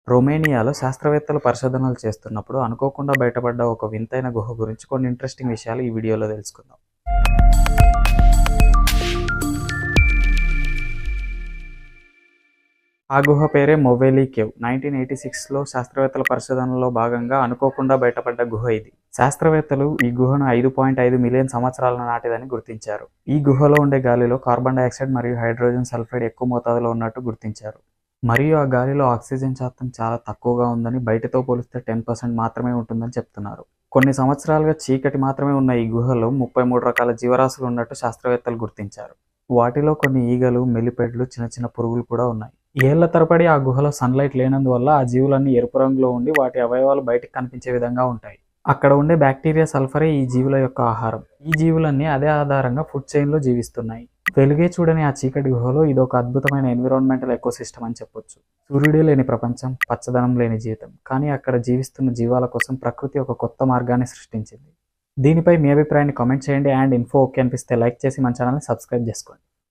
రొమేనియాలో శాస్త్రవేత్తలు పరిశోధనలు చేస్తున్నప్పుడు అనుకోకుండా బయటపడ్డ ఒక వింతైన గుహ గురించి కొన్ని ఇంట్రెస్టింగ్ విషయాలు ఈ వీడియోలో తెలుసుకుందాం. ఆ గుహ పేరే మొవేలీ కేవ్. 1986లో శాస్త్రవేత్తల పరిశోధనలో భాగంగా అనుకోకుండా బయటపడ్డ గుహ ఇది. శాస్త్రవేత్తలు ఈ గుహను 5.5 మిలియన్ సంవత్సరాల నాటిదని గుర్తించారు. ఈ గుహలో ఉండే గాలిలో కార్బన్ డయాక్సైడ్ మరియు హైడ్రోజన్ సల్ఫైడ్ ఎక్కువ మోతాదులో ఉన్నట్టు గుర్తించారు. మరియు ఆ గాలిలో ఆక్సిజన్ శాతం చాలా తక్కువగా ఉందని, బయటతో పోలిస్తే 10% మాత్రమే ఉంటుందని చెప్తున్నారు. కొన్ని సంవత్సరాలుగా చీకటి మాత్రమే ఉన్న ఈ గుహలో 33 రకాల జీవరాశులు ఉన్నట్టు శాస్త్రవేత్తలు గుర్తించారు. వాటిలో కొన్ని ఈగలు, మెలిపెడ్లు, చిన్న చిన్న పురుగులు కూడా ఉన్నాయి. ఏళ్ల తరబడి ఆ గుహలో సన్లైట్ లేనందువల్ల ఆ జీవులన్నీ ఎరుపు రంగులో ఉండి వాటి అవయవాలు బయటికి కనిపించే విధంగా ఉంటాయి. అక్కడ ఉండే బ్యాక్టీరియా, సల్ఫరే ఈ జీవుల యొక్క ఆహారం. ఈ జీవులన్నీ అదే ఆధారంగా ఫుడ్ చైన్లో జీవిస్తున్నాయి. వెలుగే చూడని ఆ చీకటి గుహలో ఇదొక అద్భుతమైన ఎన్విరాన్మెంటల్ ఎకోసిస్టమ్ అని చెప్పొచ్చు. సూర్యుడే లేని ప్రపంచం, పచ్చదనం లేని జీవితం. కానీ అక్కడ జీవిస్తున్న జీవాల కోసం ప్రకృతి ఒక కొత్త మార్గాన్ని సృష్టించింది. దీనిపై మీ అభిప్రాయాన్ని కామెంట్ చేయండి. అండ్ ఇన్ఫో ఓకే అనిపిస్తే లైక్ చేసి మన ఛానల్ని సబ్స్క్రైబ్ చేసుకోండి.